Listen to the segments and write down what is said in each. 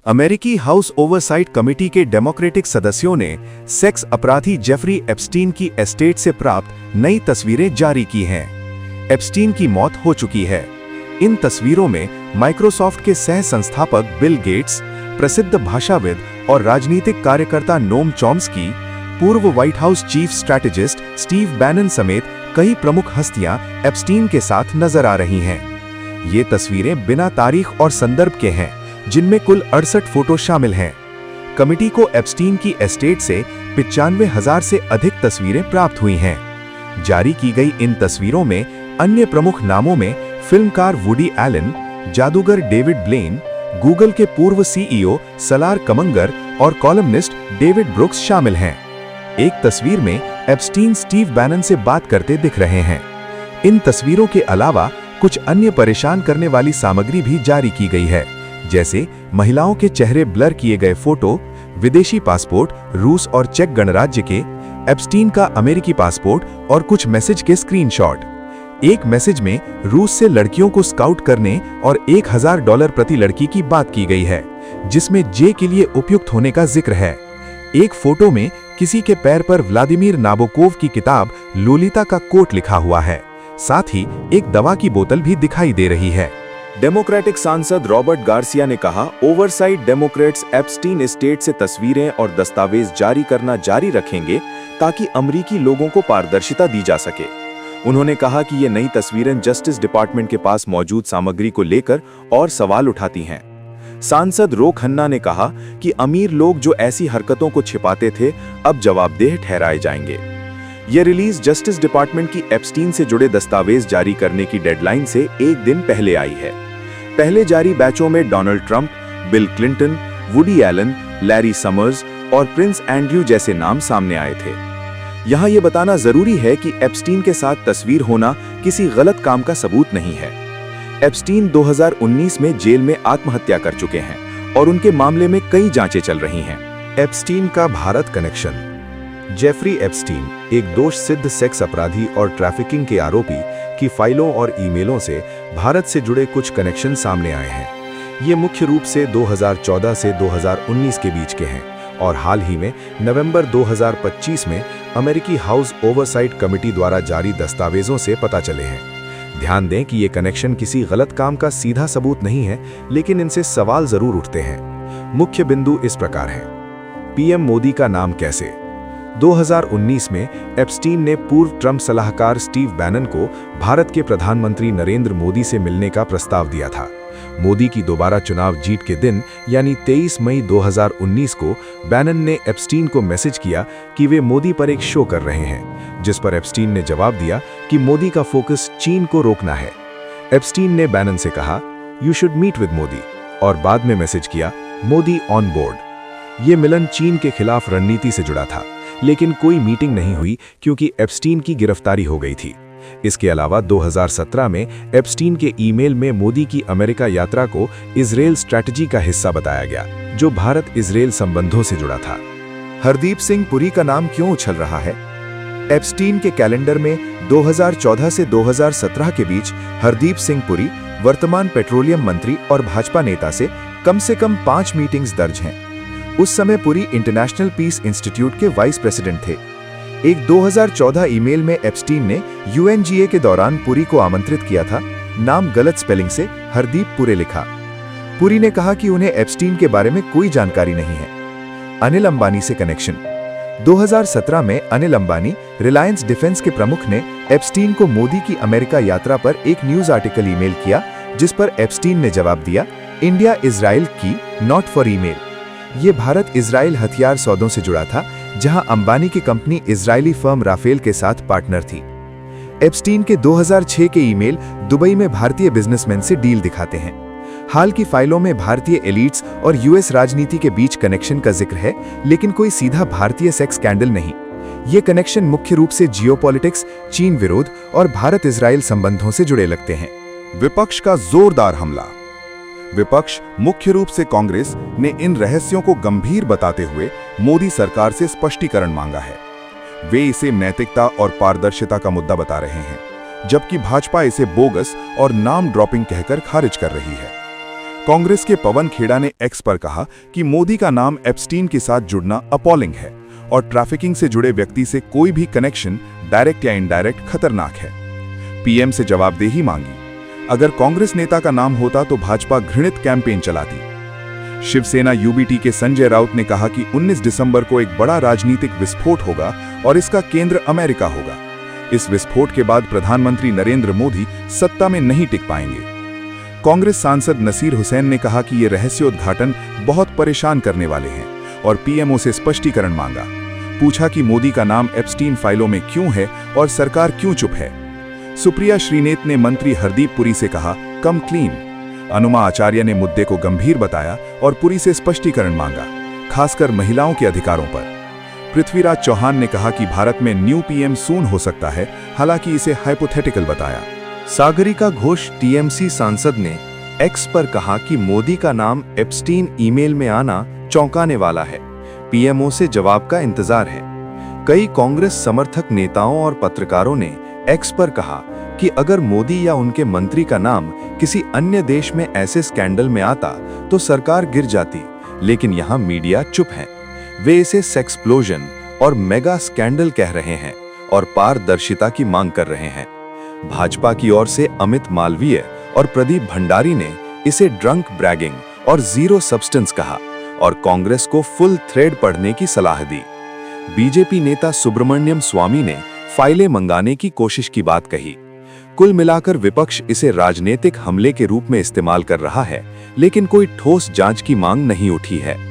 अमेरिकी house oversight committee के democratic सदस्यों ने सेक्स अपराधी जेफरी एप्स्टीन की एस्टेट से प्राप्त नई तस्वीरें जारी की हैं। एप्स्टीन की मौत हो चुकी है। इन तस्वीरों में माइक्रोसॉफ्ट के सह संस्थापक बिल गेट्स, प्रसिद्ध भाषाविद और राजनीतिक कार्यकर्ता नोम चॉम्स्की, पूर्व white house chief strategist Steve Bannon समेत कई प्रमुख हस्तियां एप्स्टीन के साथ नजर आ रही हैं। ये तस्वीरें बिना तारीख और संदर्भ के हैं, जिनमें कुल 68 फोटो शामिल हैं। कमिटी को एप्स्टीन की एस्टेट से 95,000 से अधिक तस्वीरें प्राप्त हुई हैं। जारी की गई इन तस्वीरों में अन्य प्रमुख नामों में फिल्मकार वुडी एलन, जादूगर डेविड ब्लेन, गूगल के पूर्व सीईओ सलार कमंगर और कॉलमनिस्ट डेविड ब्रुक्स शामिल हैं। एक तस्वीर में एप्स्टीन स्टीव बैनन से बात करते दिख रहे हैं। इन तस्वीरों के अलावा कुछ अन्य परेशान करने वाली सामग्री भी जारी की गई है, जैसे महिलाओं के चेहरे ब्लर किए गए फोटो, विदेशी पासपोर्ट, रूस और चेक गणराज्य के, एप्स्टीन का अमेरिकी पासपोर्ट और कुछ मैसेज के स्क्रीनशॉट। एक मैसेज में रूस से लड़कियों को स्काउट करने और $1,000 प्रति लड़की की बात की गई है, जिसमें जे के लिए उपयुक्त होने का जिक्र है। एक फोटो में किसी के पैर पर व्लादिमीर नाबोकोव की किताब लोलिता का कोट लिखा हुआ है। साथ ही एक दवा की बोतल भी दिखाई दे रही है। डेमोक्रेटिक सांसद रॉबर्ट गार्सिया ने कहा, ओवरसाइट डेमोक्रेट्स एप्स्टीन एस्टेट से तस्वीरें और दस्तावेज जारी करना जारी रखेंगे ताकि अमेरिकी लोगों को पारदर्शिता दी जा सके। उन्होंने कहा कि ये नई तस्वीरें जस्टिस डिपार्टमेंट के पास मौजूद सामग्री को लेकर और सवाल उठाती हैं। सांसद रो खन्ना ने कहा कि अमीर लोग जो ऐसी हरकतों को छिपाते थे, अब जवाबदेह ठहराए जाएंगे। यह रिलीज जस्टिस डिपार्टमेंट की एप्स्टीन से जुड़े दस्तावेज जारी करने की डेडलाइन से एक दिन पहले आई है। पहले जारी बैचों में Donald Trump, Bill Clinton, Woody Allen, Larry Summers और प्रिंस एंड्रयू जैसे नाम सामने आए थे। यहां यह बताना जरूरी है कि एप्स्टीन के साथ तस्वीर होना किसी गलत काम का सबूत नहीं है। एप्स्टीन 2019 में जेल में आत्महत्या कर चुके हैं और उनके मामले में कई जांचें चल रही हैं। एप्स्टीन का भारत कनेक्शन। जेफरी एप्स्टीन एक दोष सिद्ध सेक्स अपराधी और ट्रैफिकिंग के आरोपी की फाइलों और ईमेलों से भारत से जुड़े कुछ कनेक्शन सामने आए हैं। ये मुख्य रूप से 2014 से 2019 के बीच के हैं और हाल ही में नवंबर 2025 में अमेरिकी हाउस ओवरसाइट कमेटी द्वारा जारी दस्तावेजों से पता चले हैं। ध्यान दें कि ये कनेक्शन किसी गलत काम का सीधा सबूत नहीं है, लेकिन इनसे सवाल जरूर उठते हैं। मुख्य बिंदु इस प्रकार हैं। पीएम मोदी का नाम कैसे? 2019 में एप्स्टीन ने पूर्व ट्रंप सलाहकार स्टीव बैनन को भारत के प्रधानमंत्री नरेंद्र मोदी से मिलने का प्रस्ताव दिया था। मोदी की दोबारा चुनाव जीत के दिन यानी 23 मई 2019 को बैनन ने एप्स्टीन को मैसेज किया कि वे मोदी पर एक शो कर रहे हैं, जिस पर एप्स्टीन ने जवाब दिया कि मोदी का फोकस चीन को रोकना है। एप्स्टीन ने बैनन से कहा, "you should meet with Modi" और बाद में मैसेज किया, "मोदी ऑन बोर्ड"। ये मिलन चीन के खिलाफ रणनीति से जुड़ा था, लेकिन कोई मीटिंग नहीं हुई क्योंकि एप्स्टीन की गिरफ्तारी हो गई थी। इसके अलावा 2017 में एप्स्टीन के ईमेल में मोदी की अमेरिका यात्रा को इजराइल स्ट्रैटेजी का हिस्सा बताया गया, जो भारत इजराइल संबंधों से जुड़ा था। हरदीप सिंह पुरी का नाम क्यों उछल रहा है? एप्स्टीन के कैलेंडर में 2014 से 2017 के बीच हरदीप सिंह पुरी, वर्तमान पेट्रोलियम मंत्री और भाजपा नेता से कम 5 मीटिंग्स दर्ज हैं। उस समय पुरी इंटरनेशनल पीस इंस्टीट्यूट के वाइस प्रेसिडेंट थे। एक 2014 ईमेल में एप्स्टीन ने यूएनजीए के दौरान पुरी को आमंत्रित किया था। नाम गलत स्पेलिंग से हरदीप पुरे लिखा। पुरी ने कहा कि उन्हें एप्स्टीन के बारे में कोई जानकारी नहीं है। अनिल अंबानी से कनेक्शन। 2017 में अनिल अंबानी, रिलायंस डिफेंस के प्रमुख ने एप्स्टीन को मोदी की अमेरिका यात्रा पर एक न्यूज आर्टिकल ईमेल किया, जिस पर एप्स्टीन ने जवाब दिया, "इंडिया इजराइल की, नॉट फॉर ईमेल"। ये भारत इजराइल हथियार सौदों से जुड़ा था, जहां अंबानी की कंपनी इजरायली फर्म राफेल के साथ पार्टनर थी। एप्स्टीन के 2006 के ईमेल दुबई में भारतीय बिजनेसमैन से डील दिखाते हैं। हाल की फाइलों में भारतीय एलिट्स और यूएस राजनीति के बीच कनेक्शन का जिक्र है, लेकिन कोई सीधा भारतीय सेक्स स्कैंडल नहीं। ये कनेक्शन मुख्य रूप से जियोपॉलिटिक्स, चीन विरोध और भारत इजराइल संबंधों से जुड़े लगते हैं। विपक्ष का जोरदार हमला। विपक्ष, मुख्य रूप से कांग्रेस, ने इन रहस्यों को गंभीर बताते हुए मोदी सरकार से स्पष्टीकरण मांगा है। वे इसे नैतिकता और पारदर्शिता का मुद्दा बता रहे हैं, जबकि भाजपा इसे बोगस और नाम ड्रॉपिंग कहकर खारिज कर रही है। कांग्रेस के पवन खेड़ा ने एक्स पर कहा कि मोदी का नाम एप्स्टीन के साथ जुड़ना अपॉलिंग है और ट्रैफिकिंग से जुड़े व्यक्ति से कोई भी कनेक्शन डायरेक्ट या इनडायरेक्ट खतरनाक है। पीएम से जवाबदेही मांगी। अगर कांग्रेस नेता का नाम होता तो भाजपा घृणित कैंपेन चलाती। शिवसेना यूबीटी के संजय राउत ने कहा कि 19 दिसंबर को एक बड़ा राजनीतिक विस्फोट होगा और इसका केंद्र अमेरिका होगा। इस विस्फोट के बाद प्रधानमंत्री नरेंद्र मोदी सत्ता में नहीं टिक पाएंगे। कांग्रेस सांसद नसीर हुसैन ने कहा कि ये रहस्योद्घाटन बहुत परेशान करने वाले हैं और पीएमओ से स्पष्टीकरण मांगा। पूछा कि मोदी का नाम एप्स्टीन फाइलों में क्यों है और सरकार क्यों चुप है। सुप्रिया श्रीनेत ने मंत्री हरदीप पुरी से कहा, कम क्लीन। अनुमा आचार्य ने मुद्दे को गंभीर बताया और पुरी से स्पष्टीकरण मांगा, खासकर महिलाओं के अधिकारों पर। पृथ्वीराज चौहान ने कहा कि भारत में न्यू पीएम सून हो सकता है, हालांकि इसे हाइपोथेटिकल बताया। सागरिका घोष टीएमसी सांसद ने एक्स पर कहा कि मोदी का नाम एप्स्टीन ईमेल में आना चौंकाने वाला है। पीएमओ से जवाब का इंतजार है। कई कांग्रेस समर्थक नेताओं और पत्रकारों ने एक्स पर कहा कि अगर मोदी या उनके मंत्री का नाम किसी अन्य देश में ऐसे स्कैंडल में आता तो सरकार गिर जाती, लेकिन यहां मीडिया चुप है। वे इसे सेक्सप्लोजन और मेगा स्कैंडल कह रहे हैं और पारदर्शिता की मांग कर रहे हैं। भाजपा की ओर से अमित मालवीय और प्रदीप भंडारी ने इसे ड्रंक ब्रैगिंग और जीरो सब्सटेंस कहा और कांग्रेस को फुल थ्रेड पढ़ने की सलाह दी। बीजेपी नेता सुब्रमण्यम स्वामी ने फाइलें मंगाने की कोशिश की बात कही। कुल मिलाकर विपक्ष इसे राजनीतिक हमले के रूप में इस्तेमाल कर रहा है, लेकिन कोई ठोस जांच की मांग नहीं उठी है।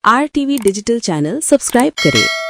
RTV डिजिटल चैनल सब्सक्राइब करें।